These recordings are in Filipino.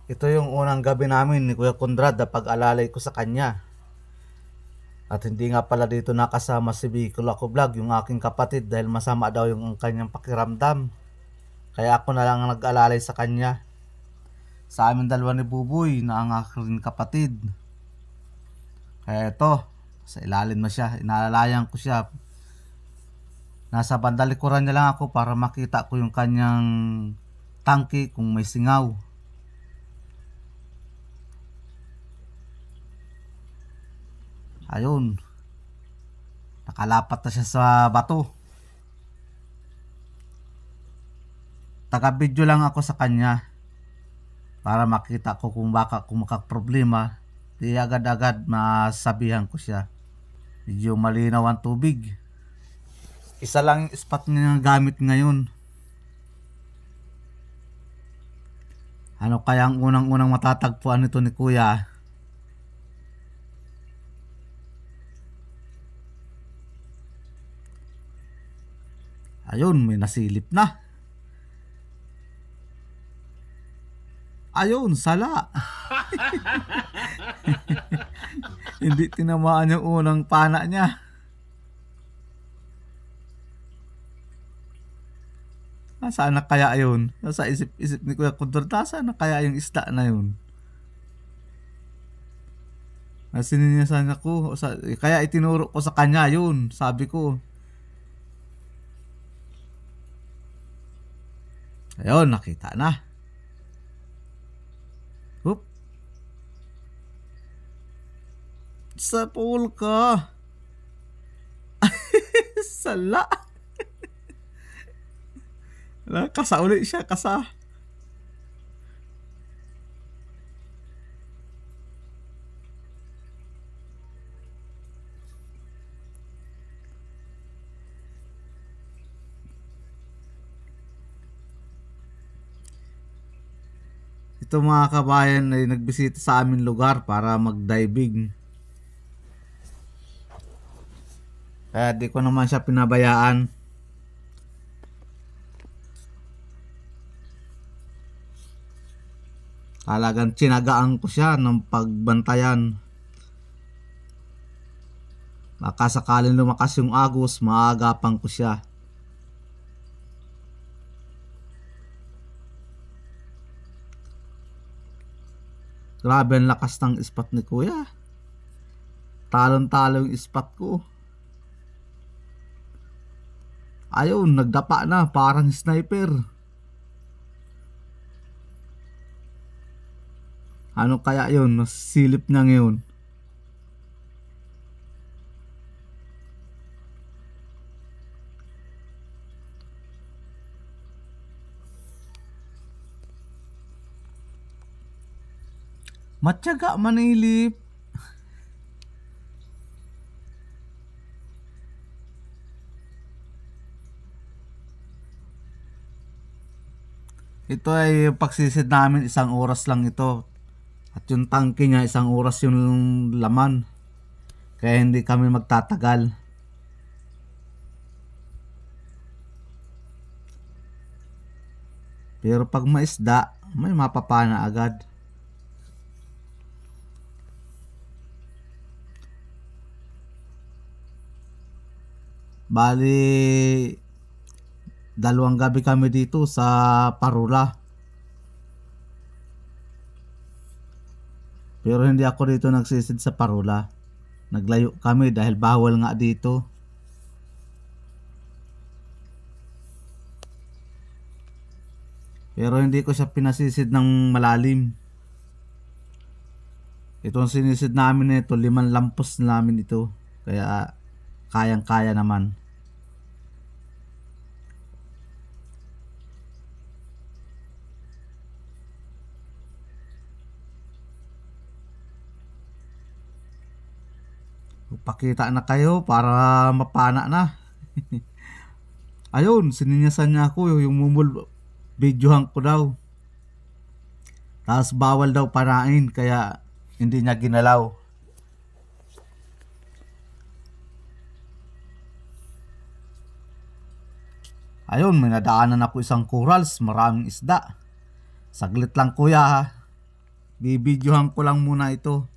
Ito yung unang gabi namin ni Kuya Konrad na pag-alalay ko sa kanya. At hindi nga pala dito nakasama si Bicol Ako Vlog, yung aking kapatid, dahil masama daw yung kanyang pakiramdam. Kaya ako na lang nag-alalay sa kanya. Sa amin dalawa ni Buboy na ang aking kapatid. Kaya ito, sa ilalim na siya, inaalalayan ko siya. Nasa bandalikuran niya lang ako para makita ko yung kanyang tangki kung may singaw. Ayun, nakalapat na siya sa bato. Taga-video lang ako sa kanya para makita ko kung baka kung makaproblema, di agad-agad masabihan ko siya. Medyo malinaw ang tubig. Isa lang yung spot niya gamit ngayon. Ano kaya ang unang-unang matatagpuan nito ni Kuya? Ayun, may nasilip na. Ayun, sala. Hindi tinamaan yung unang pana niya. Nasaan na kaya yun? Nasa isip-isip ni Kuya Konrad, nasaan na kaya yung isda na yun? Sininyasan ako. Kaya itinuro ko sa kanya yun. Sabi ko. Ayun, nakita na. Oop. Sa pool ka. Sala. Kasa ulit siya, kasa. Ito mga kabayan ay nagbisita sa amin lugar para mag-diving. Kaya di ko naman siya pinabayaan. Talagang tsinagaan ko siya ng pagbantayan. Baka sakaling lumakas yung agos, maagapan ko siya. Grabe ang lakas ng spot ni Kuya. Talon-talo yung spot ko. Ayun, nagdapa na, parang sniper. Ano kaya yun? Silip niya ngayon. Matyaga manilip. Ito ay pagsisid namin, 1 oras lang ito. At yung tangke niya 1 oras yung laman. Kaya hindi kami magtatagal. Pero pag maisda, may mapapana agad. Bali, 2 gabi kami dito sa Parula. Pero hindi ako dito nagsisid sa Parula. Naglayo kami dahil bawal nga dito. Pero hindi ko siya pinasisid ng malalim. Itong sinisid namin nito, 5 lampos namin ito. Kaya kayang-kaya naman. Pakita na kayo para mapana na. Ayun, sininyasan niya ako yung mumul, videohan ko daw. Tapos bawal daw panain kaya hindi niya ginalaw. Ayun, may nadaanan ako isang corals, maraming isda. Saglit lang Kuya ha. Bibidyohan ko lang muna ito.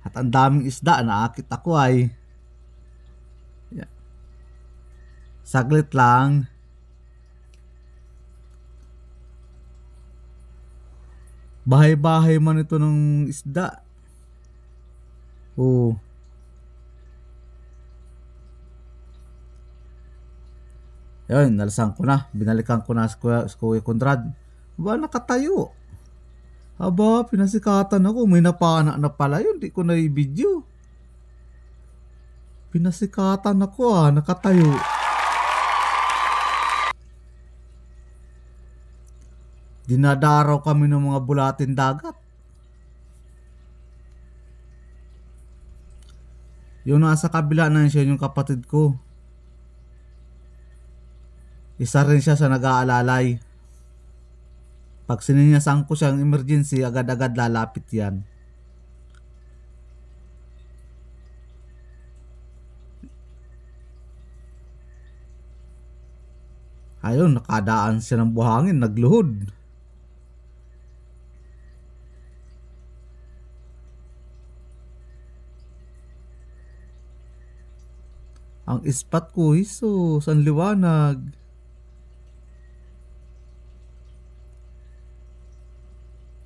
At ang daming isda, naakit ako ay. Saglit lang. Bahay-bahay man ito ng isda. Oh. Ayun, nalasan ko na. Binalikan ko na si Kuya Conrad. Ba, nakatayo. Aba, pinasikatan ako. May napana na pala yun. Di ko na i-video. Pinasikatan ako nakatayo. Dinadaraw kami ng mga bulatin dagat. Yung nasa kabila na siya yung kapatid ko. Isa rin siya sa nag-aalalay. Pag sininyasan ko siyang emergency, agad-agad lalapit yan. Ayun, nakadaan siya ng buhangin, nagluhod. Ang ispat ko, Jesus, ang liwanag.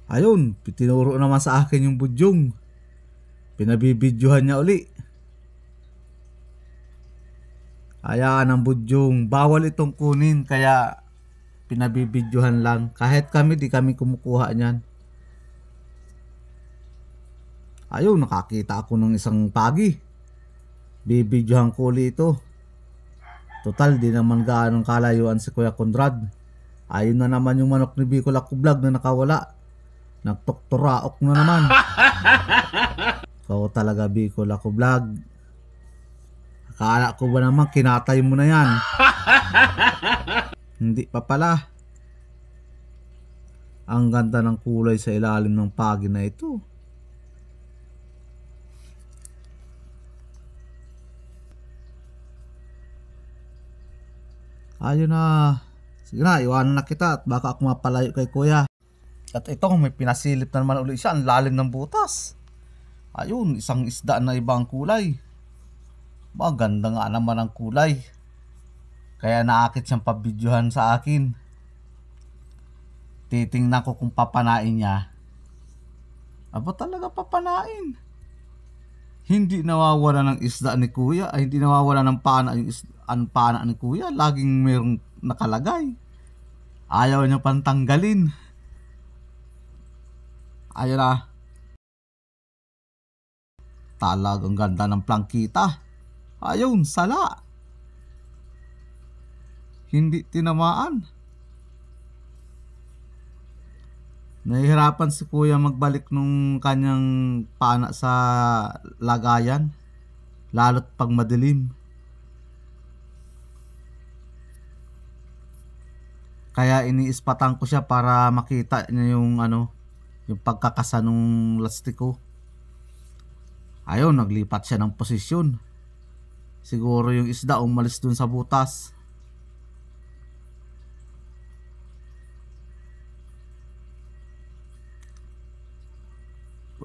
Ayun, tinuro naman sa akin yung budyong. Pinabibidyohan niya uli. Hayaan ang budyong. Bawal itong kunin, kaya pinabibidyohan lang. Kahit kami, di kami kumukuha niyan. Ayun, nakakita ako ng isang pagi. Bibidyohan ko uli ito. Total, di naman gaanong kalayuan si Kuya Conrad. Ayun na naman yung manok ni Bicol Ako Vlog na nakawala. Nagtoktoraok na naman. Ikaw talaga, Bicol Ako Vlog. Akala ko ba naman kinatay mo na yan? Hindi pa pala. Ang ganda ng kulay sa ilalim ng pagi na ito. Ayun na. Sige na, iwanan na kita at baka ako mapalayo kay Kuya. At ito, may pinasilip na naman ulit siya. Ang lalim ng butas. Ayun, isang isda na ibang kulay. Maganda nga naman ang kulay. Kaya naakit siyang pabidyohan sa akin. Titingnan ko kung papanain niya. Aba, talaga papanain. Hindi nawawala ng isda ni Kuya. Ay, hindi nawawala ng pana ang pana ni Kuya. Laging mayroong nakalagay. Ayaw niya pantanggalin. Ayun na. Talagang ganda ng plangkita. Ayun, sala. Hindi tinamaan. Nahihirapan si Kuya magbalik nung kanyang pana sa lagayan. Lalo't pag madilim. Kaya iniispatan ko siya para makita niya yung yung pagkakasa nung lastiko. Ayun, naglipat siya ng posisyon. Siguro yung isda umalis dun sa butas.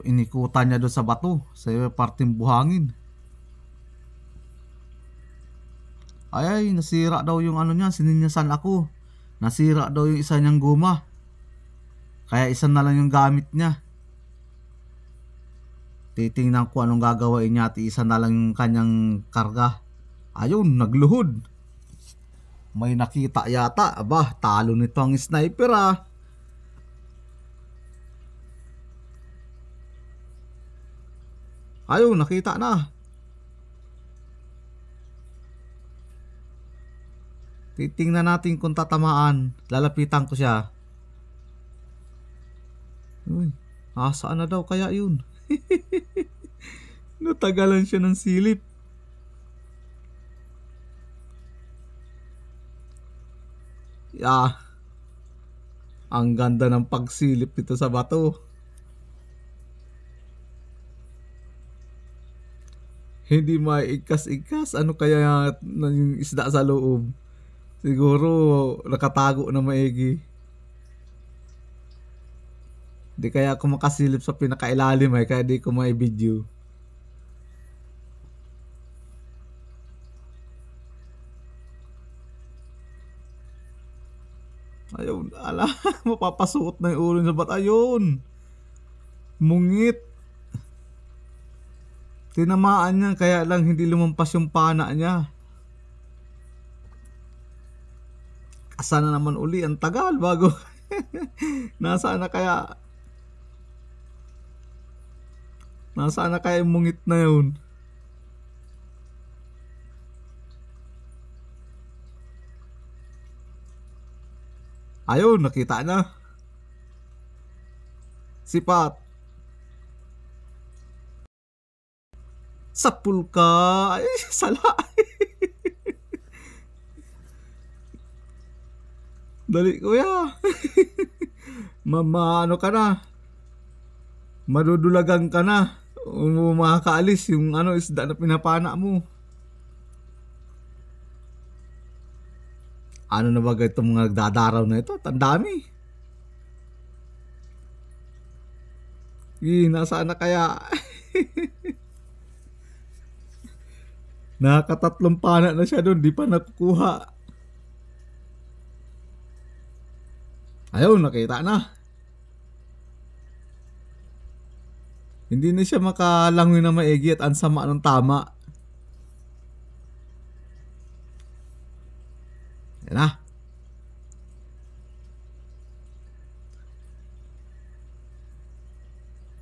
Inikutan niya doon sa bato, sa parteng buhangin. Ay, nasira daw yung niya, sininyasan ako. Nasira daw yung isa niyang guma. Kaya isa na lang yung gamit niya. Titingnan ko anong gagawin niya at isa na lang yung kanyang karga. Ayun, nagluhod. May nakita yata. Aba, talo nito ang sniper Ayun, nakita na. Titingnan natin kung tatamaan. Lalapitan ko siya. Uy, saan na daw kaya yun? Natagalan siya ng silip. Ang ganda ng pagsilip nito sa bato. Hindi maiigkas-igkas. Ano kaya yung isda sa loob? Siguro nakatago na maigi. Di kaya ako makasilip sa pinakailalim ay kaya di ko may video. Ayun, ala, mapapasuot na yung ulo niya. Ba't ayun? Mungit. Tinamaan niya, kaya lang hindi lumampas yung pana niya. Asa na naman uli, ang tagal bago. Nasaan na kaya? Nasaan na kaya yung mungit na yun? Ayun, nakita na. Sipat. Sapul ka. Ay, sala. Dali, kuya. Ano ka na? Madudulagan ka na. Makakaalis yung isda na pinapana mo. Ano na ba itong mga nagdadaraw na ito? Ang dami. Nasaan na kaya? Nakatatlong pana na siya doon. Di pa nakukuha. Ayun, nakita na. Hindi na siya makalangoy na maigi at ansama ng tama. Yan na.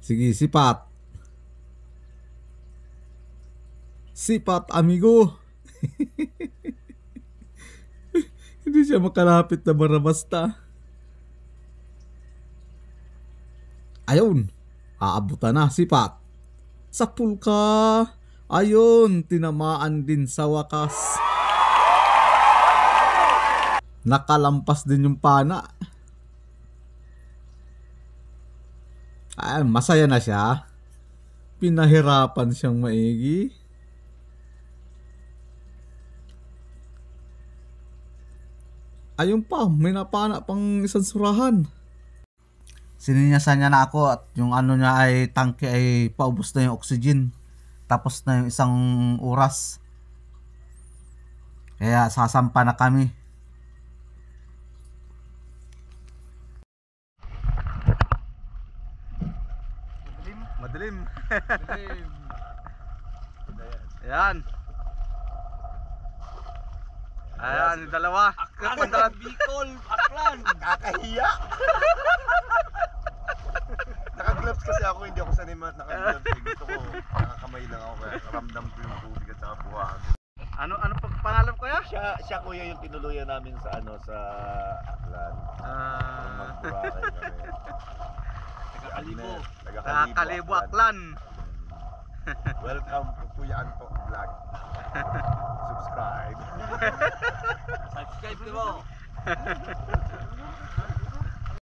Sige, sipat. Sipat, amigo. Hindi siya makalapit na basta. Ayun. Aabutan na, sipat. Sapul ka. Ayun, tinamaan din sa wakas. Nakalampas din yung pana. Ay, masaya na siya. Pinahirapan siyang maigi. Ayun pa, may napana pang isang surahan. Sininyasan niya na ako at yung niya ay tangke ay paubos na yung oxygen. Tapos na yung isang oras. Kaya sasampa na kami. Madilim. Ayan. Ayan, yung dalawa. Aklan, Bicol, Aklan. Kakahiya. Naka-gloves kasi ako, hindi ako sanay naka-gloves. Gusto ko, nakakamay lang ako kaya ramdam ko yung tubig at saka buhangin. Ano pangalan ko ya? Siya kuya yung tinuluyan namin sa sa Aklan. Magburakay kami. Taga-Kalibo. Taga-Kalibo, Aklan. Welcome to Kuya Anto Vlog. Subscribe. Subscribe mo.